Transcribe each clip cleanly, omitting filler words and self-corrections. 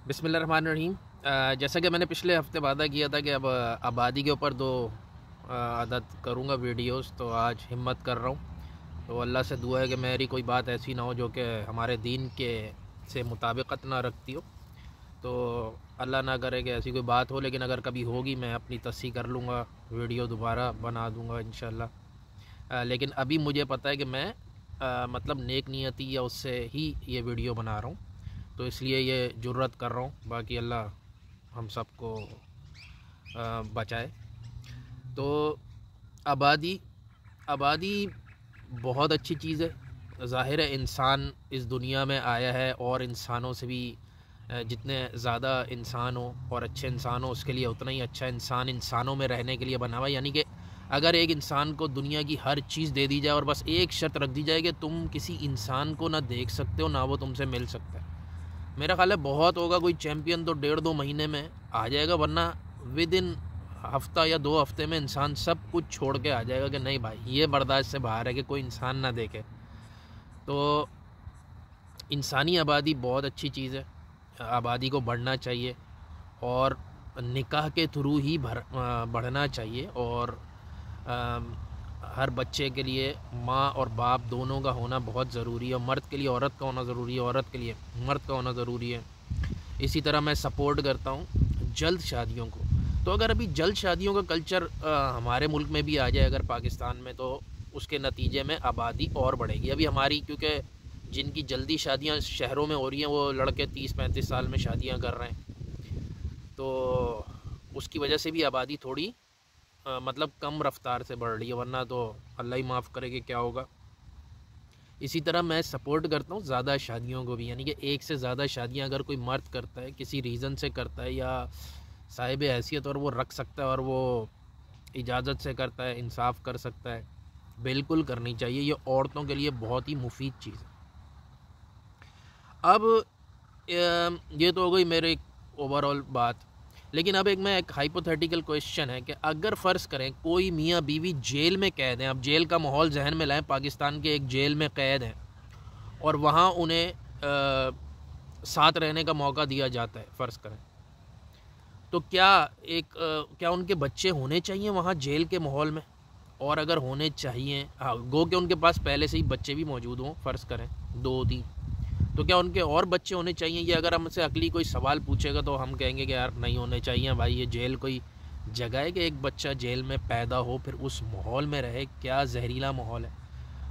बिस्मिल्लाहिर्रहमानिर्रहीम। जैसा कि मैंने पिछले हफ्ते वादा किया था कि अब आबादी के ऊपर दो आदत करूँगा वीडियोस, तो आज हिम्मत कर रहा हूँ। तो अल्लाह से दुआ है कि मेरी कोई बात ऐसी ना हो जो कि हमारे दीन के से मुताबिकत ना रखती हो। तो अल्लाह ना करे कि ऐसी कोई बात हो, लेकिन अगर कभी होगी मैं अपनी तस्सीह कर लूँगा, वीडियो दोबारा बना दूँगा इंशाल्लाह। लेकिन अभी मुझे पता है कि मैं मतलब नेक नियति या उससे ही ये वीडियो बना रहा हूँ, तो इसलिए ये जुर्रत कर रहा हूँ। बाकी अल्लाह हम सबको बचाए। तो आबादी आबादी बहुत अच्छी चीज़ है। ज़ाहिर है इंसान इस दुनिया में आया है और इंसानों से भी जितने ज़्यादा इंसान हो और अच्छे इंसान हो उसके लिए उतना ही अच्छा इंसान इंसानों में रहने के लिए बना हुआ है। यानी कि अगर एक इंसान को दुनिया की हर चीज़ दे दी जाए और बस एक शर्त रख दी जाए कि तुम किसी इंसान को ना देख सकते हो ना वो तुमसे मिल सकता है, मेरा ख्याल है बहुत होगा कोई चैम्पियन तो 1.5-2 महीने में आ जाएगा, वरना विद इन हफ्ता या 2 हफ्ते में इंसान सब कुछ छोड़ के आ जाएगा कि नहीं भाई ये बर्दाश्त से बाहर है कि कोई इंसान ना देखे। तो इंसानी आबादी बहुत अच्छी चीज़ है, आबादी को बढ़ना चाहिए और निकाह के थ्रू ही बढ़ना चाहिए। और हर बच्चे के लिए माँ और बाप दोनों का होना बहुत ज़रूरी है। और मर्द के लिए औरत का होना ज़रूरी है, औरत के लिए मर्द का होना ज़रूरी है। इसी तरह मैं सपोर्ट करता हूँ जल्द शादियों को। तो अगर अभी जल्द शादियों का कल्चर हमारे मुल्क में भी आ जाए अगर पाकिस्तान में, तो उसके नतीजे में आबादी और बढ़ेगी। अभी हमारी क्योंकि जिनकी जल्दी शादियाँ शहरों में हो रही हैं वो लड़के 30-35 साल में शादियाँ कर रहे हैं, तो उसकी वजह से भी आबादी थोड़ी मतलब कम रफ्तार से बढ़ रही है, वरना तो अल्लाह ही माफ़ करे कि क्या होगा। इसी तरह मैं सपोर्ट करता हूँ ज़्यादा शादियों को भी, यानी कि एक से ज़्यादा शादियाँ अगर कोई मर्द करता है किसी रीज़न से करता है या साहिब हैसियत और वो रख सकता है और वो इजाज़त से करता है, इंसाफ कर सकता है, बिल्कुल करनी चाहिए। ये औरतों के लिए बहुत ही मुफीद चीज़ है। अब ये तो हो गई मेरे ओवरऑल बात, लेकिन अब एक हाइपोथेटिकल क्वेश्चन है कि अगर फ़र्ज़ करें कोई मियाँ बीवी जेल में कैद हैं। अब जेल का माहौल जहन में लाएं, पाकिस्तान के एक जेल में कैद हैं और वहाँ उन्हें साथ रहने का मौका दिया जाता है, फ़र्ज़ करें, तो क्या उनके बच्चे होने चाहिए वहाँ जेल के माहौल में? और अगर होने चाहिए, हाँ गो के उनके पास पहले से ही बच्चे भी मौजूद हों, फ़र्ज़ करें 2-3, तो क्या उनके और बच्चे होने चाहिए? ये अगर हमसे अकली कोई सवाल पूछेगा तो हम कहेंगे कि यार नहीं होने चाहिए भाई, ये जेल कोई जगह है कि एक बच्चा जेल में पैदा हो फिर उस माहौल में रहे? क्या जहरीला माहौल है।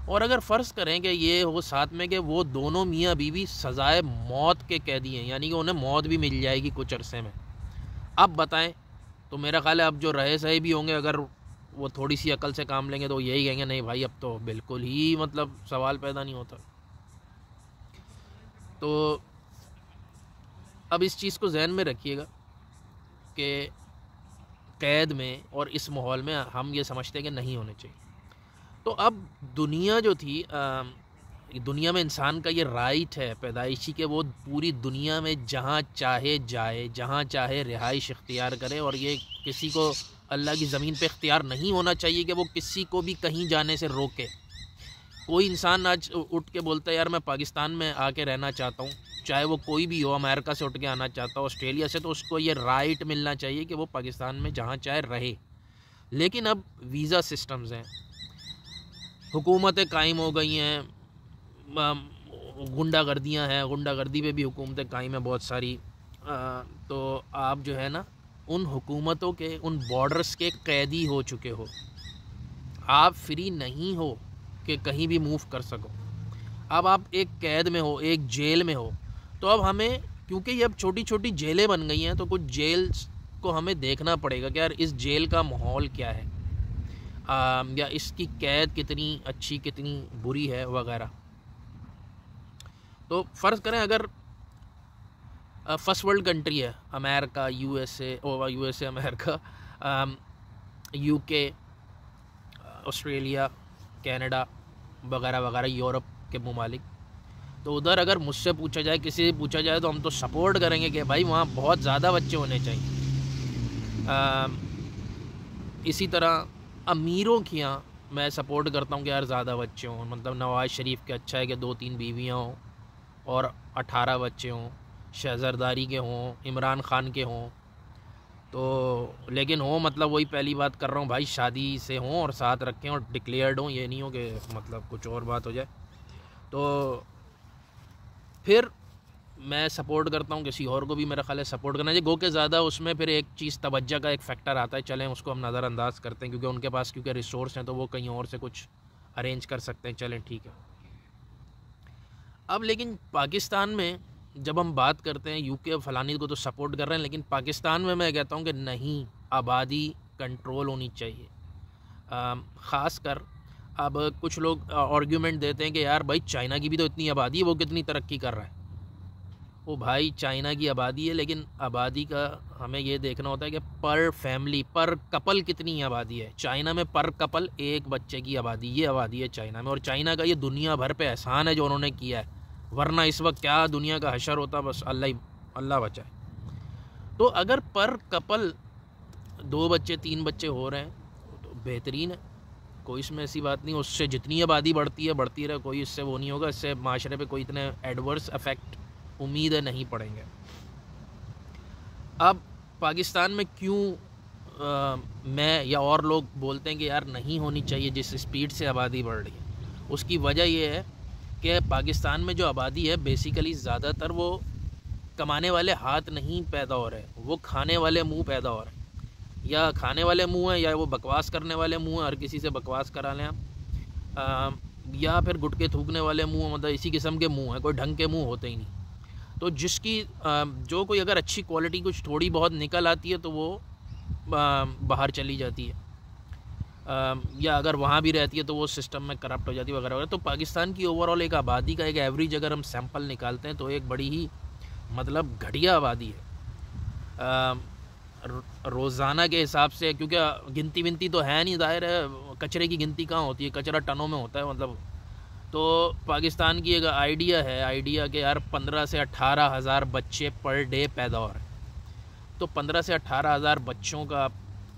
और अगर फ़र्ज़ करें कि ये हो साथ में कि वो दोनों मियाँ बीवी सज़ाए मौत के कैदी हैं, यानी कि उन्हें मौत भी मिल जाएगी कुछ अरसे में, अब बताएं। तो मेरा ख्याल है अब जो रहे सही भी होंगे, अगर वो थोड़ी सी अकल से काम लेंगे तो यही कहेंगे नहीं भाई अब तो बिल्कुल ही मतलब सवाल पैदा नहीं होता। तो अब इस चीज़ को जहन में रखिएगा कि कैद में और इस माहौल में हम ये समझते हैं कि नहीं होने चाहिए। तो अब दुनिया जो थी दुनिया में इंसान का ये राइट है पैदाइशी कि वो पूरी दुनिया में जहाँ चाहे जाए, जहाँ चाहे रिहाइश इख्तियार करे, और ये किसी को अल्लाह की ज़मीन पे इख्तियार नहीं होना चाहिए कि वो किसी को भी कहीं जाने से रोके। कोई इंसान आज उठ के बोलता है यार मैं पाकिस्तान में आके रहना चाहता हूँ, चाहे वो कोई भी हो, अमेरिका से उठ के आना चाहता हो, ऑस्ट्रेलिया से, तो उसको ये राइट मिलना चाहिए कि वो पाकिस्तान में जहाँ चाहे रहे। लेकिन अब वीज़ा सिस्टम्स हैं, हुकूमतें कायम हो गई हैं, गुंडागर्दियाँ हैं, गुंडागर्दी पे भी हुकूमतें कायम हैं बहुत सारी। तो आप जो है ना उन हुकूमतों के उन बॉर्डर्स के कैदी हो चुके हो, आप फ्री नहीं हो कि कहीं भी मूव कर सको। अब आप एक कैद में हो, एक जेल में हो, तो अब हमें, क्योंकि ये अब छोटी छोटी जेलें बन गई हैं, तो कुछ जेल्स को हमें देखना पड़ेगा कि यार इस जेल का माहौल क्या है, या इसकी कैद कितनी अच्छी कितनी बुरी है वगैरह। तो फ़र्ज़ करें अगर फर्स्ट वर्ल्ड कंट्री है, America, USA America, UK, Australia, Canada वगैरह वगैरह, यूरोप के ममालिक, तो उधर अगर मुझसे पूछा जाए, किसी से पूछा जाए, तो हम तो सपोर्ट करेंगे कि भाई वहाँ बहुत ज़्यादा बच्चे होने चाहिए। इसी तरह अमीरों के यहाँ मैं सपोर्ट करता हूँ कि यार ज़्यादा बच्चे हों, मतलब नवाज़ शरीफ के अच्छा है कि 2-3 बीवियाँ हों और 18 बच्चे हों। शहज़रदारी के हों, इमरान ख़ान के हों, तो लेकिन हो मतलब वही पहली बात कर रहा हूँ भाई, शादी से हों और साथ रखें और डिक्लेयर्ड हों, ये नहीं हो कि मतलब कुछ और बात हो जाए। तो फिर मैं सपोर्ट करता हूँ किसी और को भी मेरा ख्याल है सपोर्ट करना चाहिए। गो के ज़्यादा उसमें फिर एक चीज़ तवज्जो का एक फ़ैक्टर आता है, चलें उसको हम नज़रअंदाज करते हैं क्योंकि उनके पास क्योंकि रिसोर्स हैं तो वो कहीं और से कुछ अरेंज कर सकते हैं, चलें ठीक है। अब लेकिन पाकिस्तान में जब हम बात करते हैं यूके फलानी को तो सपोर्ट कर रहे हैं, लेकिन पाकिस्तान में मैं कहता हूँ कि नहीं, आबादी कंट्रोल होनी चाहिए। ख़ास कर अब कुछ लोग आर्ग्यूमेंट देते हैं कि यार भाई चाइना की भी तो इतनी आबादी है, वो कितनी तरक्की कर रहा है। वो भाई चाइना की आबादी है, लेकिन आबादी का हमें ये देखना होता है कि पर फैमिली पर कपल कितनी आबादी है। चाइना में पर कपल एक बच्चे की आबादी, ये आबादी है चाइना में। और चाइना का ये दुनिया भर पे एहसान है जो उन्होंने किया है, वरना इस वक्त क्या दुनिया का हशर होता, बस अल्लाह बचाए। तो अगर पर कपल 2 बच्चे 3 बच्चे हो रहे हैं तो बेहतरीन है, कोई इसमें ऐसी बात नहीं। उससे जितनी आबादी बढ़ती है बढ़ती रहे, कोई इससे वो नहीं होगा, इससे माशरे पे कोई इतने एडवर्स इफेक्ट उम्मीद है नहीं पड़ेंगे। अब पाकिस्तान में क्यों मैं या और लोग बोलते हैं कि यार नहीं होनी चाहिए जिस स्पीड से आबादी बढ़ रही है, उसकी वजह ये है कि पाकिस्तान में जो आबादी है बेसिकली ज़्यादातर वो कमाने वाले हाथ नहीं पैदा हो रहे, वो खाने वाले मुंह पैदा हो रहे हैं। या खाने वाले मुंह हैं या वो बकवास करने वाले मुंह हैं, हर किसी से बकवास करा लें आप, या फिर गुटके थूकने वाले मुंह, मतलब इसी किस्म के मुंह हैं, कोई ढंग के मुंह होते ही नहीं। तो जिसकी जो कोई अगर अच्छी क्वालिटी कुछ थोड़ी बहुत निकल आती है तो वो बाहर चली जाती है, या अगर वहाँ भी रहती है तो वो सिस्टम में करप्ट हो जाती है वगैरह वगैरह। तो पाकिस्तान की ओवरऑल एक आबादी का एक एवरेज अगर हम सैंपल निकालते हैं तो एक बड़ी ही मतलब घटिया आबादी है रोज़ाना के हिसाब से, क्योंकि गिनती विनती तो है नहीं, ज़ाहिर है कचरे की गिनती कहाँ होती है, कचरा टनों में होता है मतलब। तो पाकिस्तान की एक आइडिया कि यार 15 से 18 हज़ार बच्चे पर डे पैदा हो रहे हैं। तो 15 से 18 हज़ार बच्चों का आप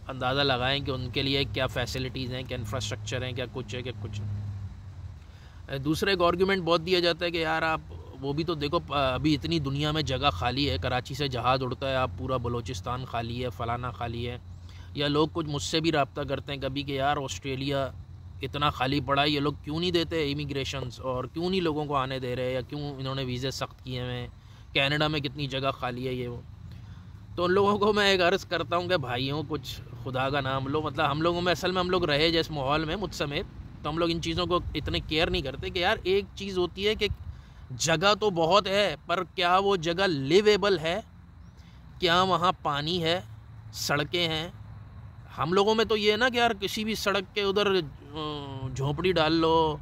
अंदाज़ा लगाएं कि उनके लिए क्या फ़ैसिलिटीज़ हैं, क्या इंफ्रास्ट्रक्चर हैं, क्या कुछ है, क्या कुछ नहीं। दूसरा एक आर्गूमेंट बहुत दिया जाता है कि यार आप वो भी तो देखो, अभी इतनी दुनिया में जगह खाली है, कराची से जहाज़ उड़ता है, आप पूरा बलूचिस्तान खाली है, फ़लाना खाली है। या लोग कुछ मुझसे भी रब्ता करते हैं कभी कि यार ऑस्ट्रेलिया इतना खाली पड़ा है, ये लोग क्यों नहीं देते इमिग्रेशंस, और क्यों नहीं लोगों को आने दे रहे, या क्यों इन्होंने वीज़े सख्त किए हैं, कनाडा में कितनी जगह खाली है, ये वो। तो उन लोगों को मैं एक अर्ज़ करता हूँ कि भाइयों कुछ खुदा का नाम लो, मतलब हम लोगों में असल में हम लोग रहे जिस माहौल में मुझ समेत, तो हम लोग इन चीज़ों को इतने केयर नहीं करते कि यार एक चीज़ होती है कि जगह तो बहुत है पर क्या वो जगह लिवेबल है, क्या वहाँ पानी है, सड़कें हैं। हम लोगों में तो ये है ना कि यार किसी भी सड़क के उधर झोंपड़ी डाल लो,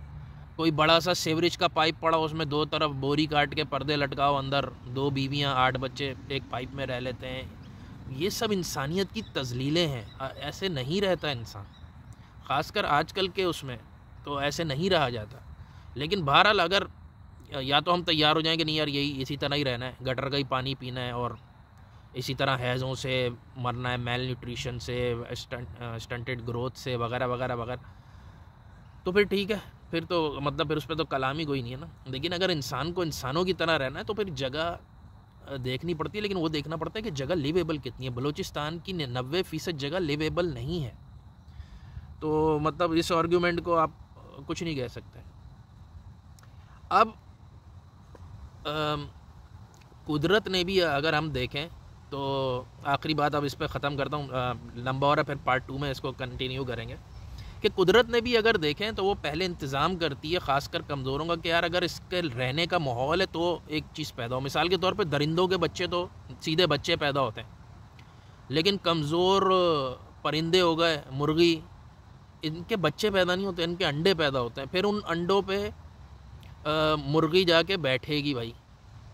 कोई बड़ा सा सेवरेज का पाइप पड़ा, उसमें 2 तरफ बोरी काट के पर्दे लटकाओ, अंदर 2 बीवियाँ 8 बच्चे एक पाइप में रह लेते हैं। ये सब इंसानियत की तजलीलें हैं, ऐसे नहीं रहता इंसान, ख़ासकर आजकल के उसमें तो ऐसे नहीं रहा जाता। लेकिन बहरहाल अगर या तो हम तैयार हो जाएं कि नहीं यार यही इसी तरह ही रहना है, गटर का ही पानी पीना है और इसी तरह हैज़ों से मरना है, मेल न्यूट्रिशन से, स्टंटेड ग्रोथ से वगैरह वगैरह वगैरह, तो फिर ठीक है, फिर तो मतलब फिर उस पर तो कलाम ही कोई नहीं है ना। लेकिन अगर इंसान को इंसानों की तरह रहना है तो फिर जगह देखनी पड़ती है, लेकिन वो देखना पड़ता है कि जगह लिवेबल कितनी है। बलूचिस्तान की 90% जगह लिवेबल नहीं है, तो मतलब इस आर्ग्यूमेंट को आप कुछ नहीं कह सकते। अब कुदरत ने भी अगर हम देखें तो आखिरी बात अब इस पर ख़त्म करता हूँ, लंबा और फिर पार्ट 2 में इसको कंटिन्यू करेंगे, कि कुदरत ने भी अगर देखें तो वो पहले इंतज़ाम करती है ख़ासकर कमज़ोरों का कि यार अगर इसके रहने का माहौल है तो एक चीज़ पैदा हो। मिसाल के तौर पे दरिंदों के बच्चे तो सीधे बच्चे पैदा होते हैं, लेकिन कमज़ोर परिंदे हो गए, मुर्गी, इनके बच्चे पैदा नहीं होते, इनके अंडे पैदा होते हैं। फिर उन अंडों पे मुर्गी जाके बैठेगी भाई,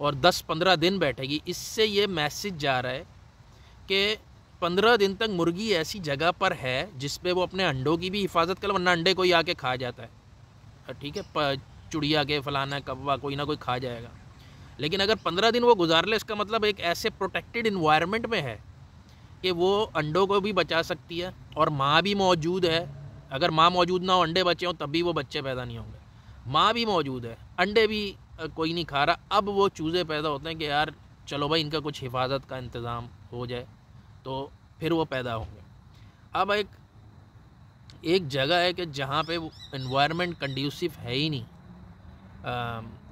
और 10-15 दिन बैठेगी। इससे ये मैसेज जा रहा है कि 15 दिन तक मुर्गी ऐसी जगह पर है जिस पे वो अपने अंडों की भी हिफाजत कर, वरना अंडे कोई आके खा जाता है, ठीक है, चुड़िया के फलाना कौवा कोई ना कोई खा जाएगा। लेकिन अगर 15 दिन वो गुजार ले, इसका मतलब एक ऐसे प्रोटेक्टेड इन्वायरमेंट में है कि वो अंडों को भी बचा सकती है, और माँ भी मौजूद है। अगर माँ मौजूद ना हो, अंडे बचे हों, तब भी वो बच्चे पैदा नहीं होंगे। माँ भी मौजूद है, अंडे भी कोई नहीं खा रहा। अब वो चूज़े पैदा होते हैं कि यार चलो भाई इनका कुछ हिफाजत का इंतज़ाम हो जाए, तो फिर वो पैदा होंगे। अब एक जगह है कि जहाँ पे इन्वायरमेंट कंड्यूसिव है ही नहीं,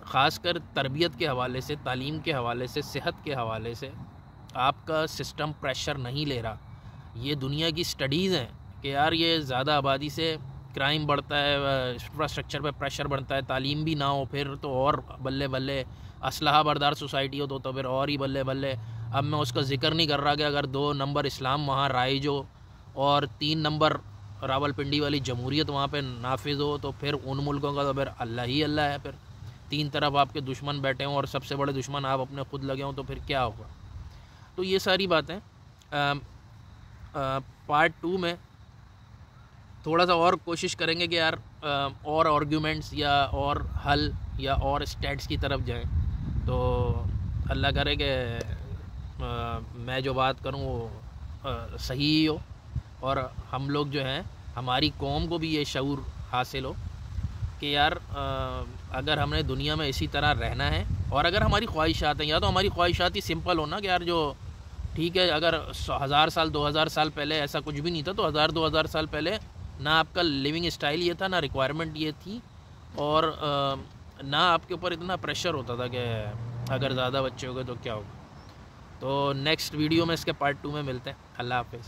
ख़ासकर तरबियत के हवाले से, तालीम के हवाले से, सेहत के हवाले से आपका सिस्टम प्रेशर नहीं ले रहा। ये दुनिया की स्टडीज़ हैं कि यार ये ज़्यादा आबादी से क्राइम बढ़ता है, इंफ्रास्ट्रक्चर पे प्रेशर बढ़ता है, तालीम भी ना हो फिर तो और बल्ले बल्ले, असलहा बरदार सोसाइटी हो तो फिर और ही बल्ले बल्ले। अब मैं उसका ज़िक्र नहीं कर रहा कि अगर 2 नंबर इस्लाम वहाँ राइज हो और 3 नंबर रावलपिंडी वाली जमहूरियत वहाँ पे नाफिज हो, तो फिर उन मुल्कों का तो फिर अल्लाह ही अल्लाह है। फिर 3 तरफ आपके दुश्मन बैठे हों और सबसे बड़े दुश्मन आप अपने खुद लगे हों, तो फिर क्या होगा। तो ये सारी बातें पार्ट 2 में थोड़ा सा और कोशिश करेंगे कि यार और आर्ग्यूमेंट्स या और हल या और स्टेट्स की तरफ जाएं। तो अल्लाह करे कि मैं जो बात करूं वो सही ही हो, और हम लोग जो हैं, हमारी कौम को भी ये शऊर हासिल हो कि यार अगर हमने दुनिया में इसी तरह रहना है, और अगर हमारी ख्वाहिशात हैं, या तो हमारी ख्वाहिशात ही सिंपल हो ना कि यार जो ठीक है, अगर 1000 साल 2000 साल पहले ऐसा कुछ भी नहीं था, तो 1000-2000 साल पहले ना आपका लिविंग स्टाइल ये था, ना रिक्वायरमेंट ये थी, और ना आपके ऊपर इतना प्रेशर होता था कि अगर ज़्यादा बच्चे हो गए तो क्या होगा। तो नेक्स्ट वीडियो में इसके पार्ट 2 में मिलते हैं। अल्लाह हाफ़िज़।